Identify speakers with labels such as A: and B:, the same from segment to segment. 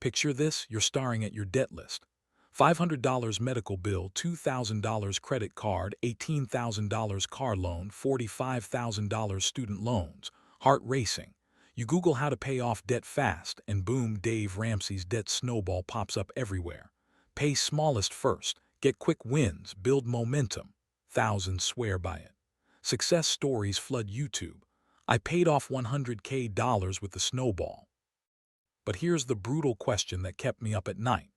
A: Picture this, you're staring at your debt list. $500 medical bill, $2,000 credit card, $18,000 car loan, $45,000 student loans. Heart racing. You Google how to pay off debt fast, and boom, Dave Ramsey's Debt Snowball pops up everywhere. Pay smallest first, get quick wins, build momentum. Thousands swear by it. Success stories flood YouTube. I paid off $100K with the snowball. But here's the brutal question that kept me up at night.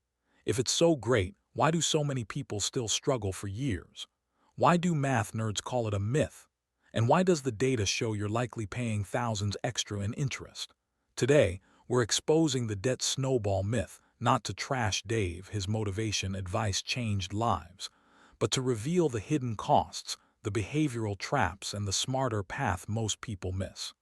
A: If it's so great, why do so many people still struggle for years? Why do math nerds call it a myth? And why does the data show you're likely paying thousands extra in interest? Today, we're exposing the debt snowball myth, not to trash Dave, his motivation advice changed lives, but to reveal the hidden costs, the behavioral traps, and the smarter path most people miss.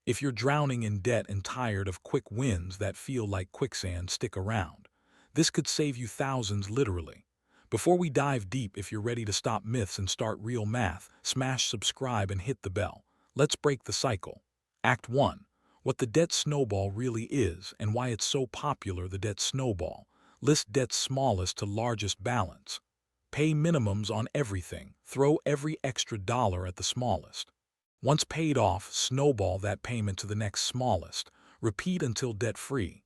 A: If you're drowning in debt and tired of quick wins that feel like quicksand, stick around. This could save you thousands literally. Before we dive deep, if you're ready to stop myths and start real math, smash subscribe and hit the bell. Let's break the cycle. Act 1. What the debt snowball really is and why it's so popular. The debt snowball. List debt's smallest to largest balance. Pay minimums on everything. Throw every extra dollar at the smallest. Once paid off, snowball that payment to the next smallest. Repeat until debt-free.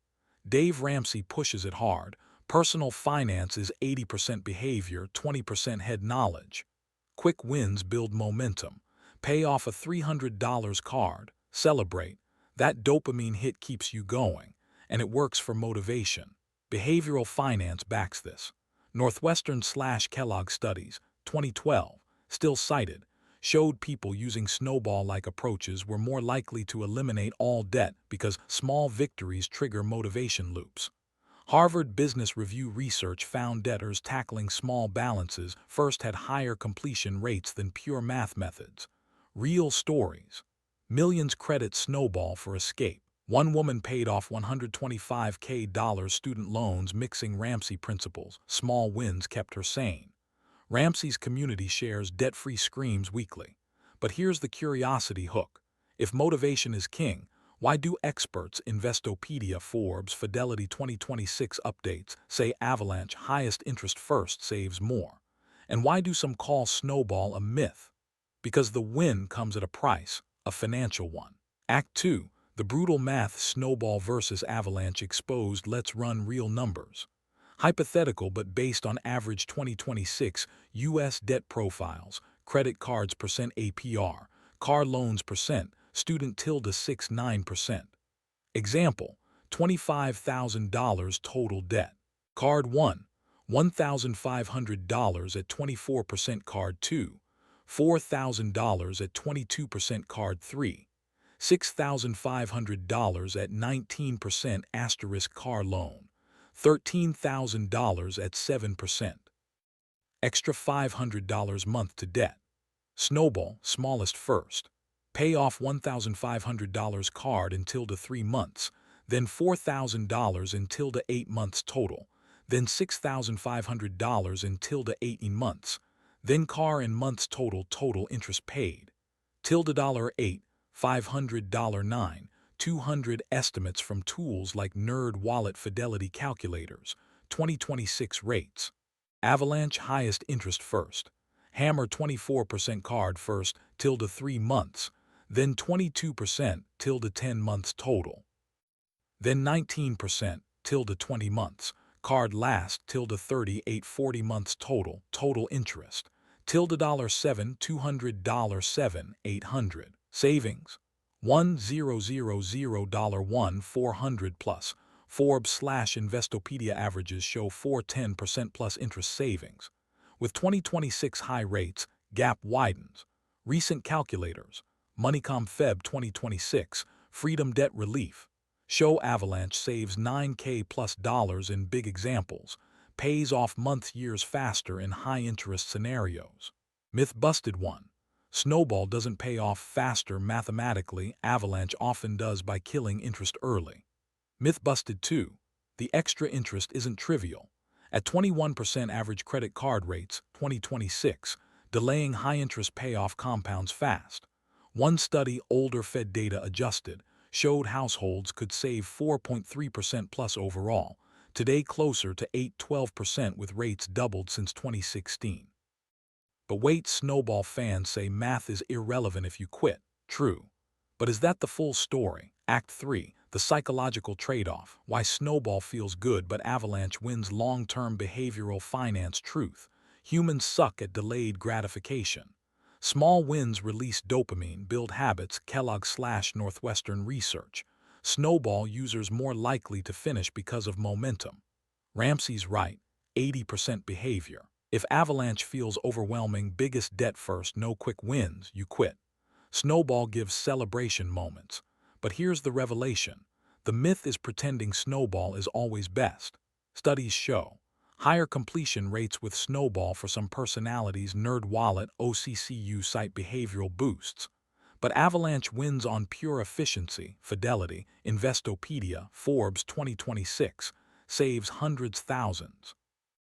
A: Dave Ramsey pushes it hard. Personal finance is 80% behavior, 20% head knowledge. Quick wins build momentum. Pay off a $300 card. Celebrate. That dopamine hit keeps you going, and it works for motivation. Behavioral finance backs this. Northwestern/Kellogg studies, 2012, still cited, showed people using snowball-like approaches were more likely to eliminate all debt because small victories trigger motivation loops. Harvard Business Review research found debtors tackling small balances first had higher completion rates than pure math methods. Real stories. Millions credit snowball for escape. One woman paid off $125K student loans mixing Ramsey principles. Small wins kept her sane. Ramsey's community shares debt-free screams weekly. But here's the curiosity hook. If motivation is king, why do experts, Investopedia, Forbes, Fidelity 2026 updates say Avalanche highest interest first saves more? And why do some call snowball a myth? Because the win comes at a price, a financial one. Act 2. The brutal math snowball versus Avalanche exposed. Let's run real numbers. Hypothetical but based on average 2026 U.S. debt profiles, credit cards percent APR, car loans percent, student tilde 69%. Example, $25,000 total debt. Card 1, $1,500 at 24%. Card 2, $4,000 at 22%. Card 3, $6,500 at 19%. Asterisk car loan, $13,000 at 7%. Extra $500 month to debt. Snowball, smallest first. Pay off $1,500 card in tilde 3 months, then $4,000 in tilde 8 months total, then $6,500 in tilde 18 months, then car in months total interest paid. Tilde $8, $500 9, 200 estimates from tools like Nerd Wallet Fidelity Calculators, 2026 rates. Avalanche highest interest first. Hammer 24% card first, tilde 3 months, then 22%, tilde 10 months total, then 19%, tilde 20 months, card last, tilde 38, 40 months total interest, tilde $7, $200 $800, savings, $1,000 $400 plus. Forbes/Investopedia averages show 410% plus interest savings. With 2026 high rates, gap widens. Recent calculators, Moneycom Feb 2026, Freedom Debt Relief, show Avalanche saves $9K plus in big examples, pays off months years faster in high-interest scenarios. Myth busted 1. Snowball doesn't pay off faster mathematically, Avalanche often does by killing interest early. Myth busted 2. The extra interest isn't trivial. At 21% average credit card rates, 2026, delaying high-interest payoff compounds fast. One study, older Fed data adjusted, showed households could save 4.3% plus overall, today closer to 8–12% with rates doubled since 2016. But wait, Snowball fans say math is irrelevant if you quit. True. But is that the full story? Act 3, the psychological trade-off, why Snowball feels good but Avalanche wins. Long-term behavioral finance truth. Humans suck at delayed gratification. Small wins release dopamine, build habits. Kellogg/Northwestern research. Snowball users more likely to finish because of momentum. Ramsey's right, 80% behavior. If Avalanche feels overwhelming, biggest debt first, no quick wins, you quit. Snowball gives celebration moments. But here's the revelation. The myth is pretending Snowball is always best. Studies show higher completion rates with Snowball for some personalities. NerdWallet OCCU cite behavioral boosts. But Avalanche wins on pure efficiency. Fidelity, Investopedia, Forbes 2026, saves hundreds thousands.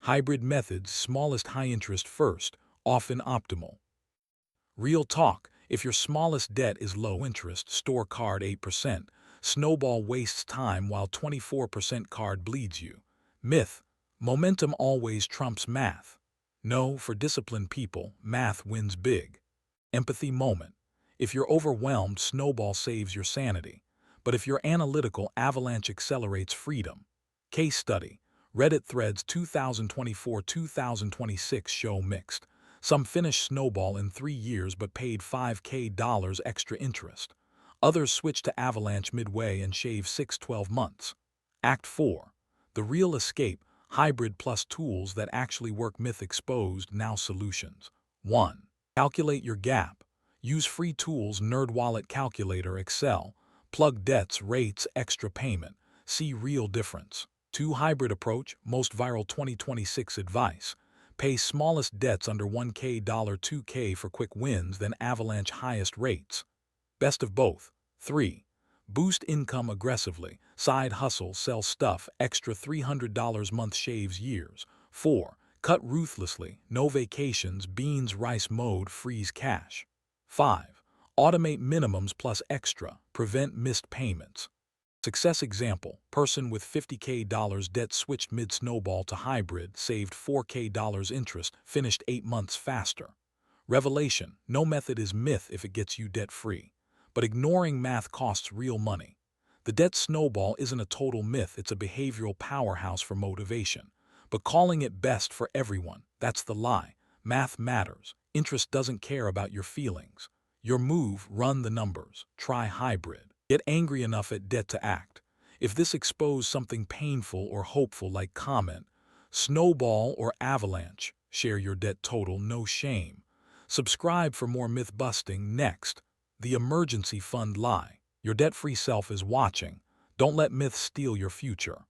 A: Hybrid methods, smallest high interest first, often optimal. Real talk, if your smallest debt is low interest, store card 8%, Snowball wastes time while 24% card bleeds you. Myth, momentum always trumps math. No, for disciplined people, math wins big. Empathy moment, if you're overwhelmed, Snowball saves your sanity. But if you're analytical, Avalanche accelerates freedom. Case study. Reddit threads 2024–2026 show mixed. Some finished Snowball in 3 years but paid $5,000 extra interest. Others switched to Avalanche midway and shaved 6–12 months. Act 4. The real escape, hybrid plus tools that actually work. Myth exposed, now solutions. 1. Calculate your gap. Use free tools. NerdWallet Calculator, Excel. Plug debts, rates, extra payment. See real difference. 2. Hybrid approach, most viral 2026 advice. Pay smallest debts under $1K, $2K for quick wins, then Avalanche highest rates. Best of both. 3. Boost income aggressively. Side hustle, sell stuff, extra $300 month shaves years. 4. Cut ruthlessly, no vacations, beans, rice mode, freeze cash. 5. Automate minimums plus extra, prevent missed payments. Success example, person with $50K debt switched mid-Snowball to hybrid, saved $4K interest, finished 8 months faster. Revelation, no method is myth if it gets you debt-free. But ignoring math costs real money. The debt snowball isn't a total myth, it's a behavioral powerhouse for motivation. But calling it best for everyone, that's the lie. Math matters. Interest doesn't care about your feelings. Your move, run the numbers. Try hybrid. Get angry enough at debt to act. If this exposed something painful or hopeful, like comment, Snowball or Avalanche, share your debt total, no shame. Subscribe for more myth busting. Next, the emergency fund lie. Your debt-free self is watching. Don't let myths steal your future.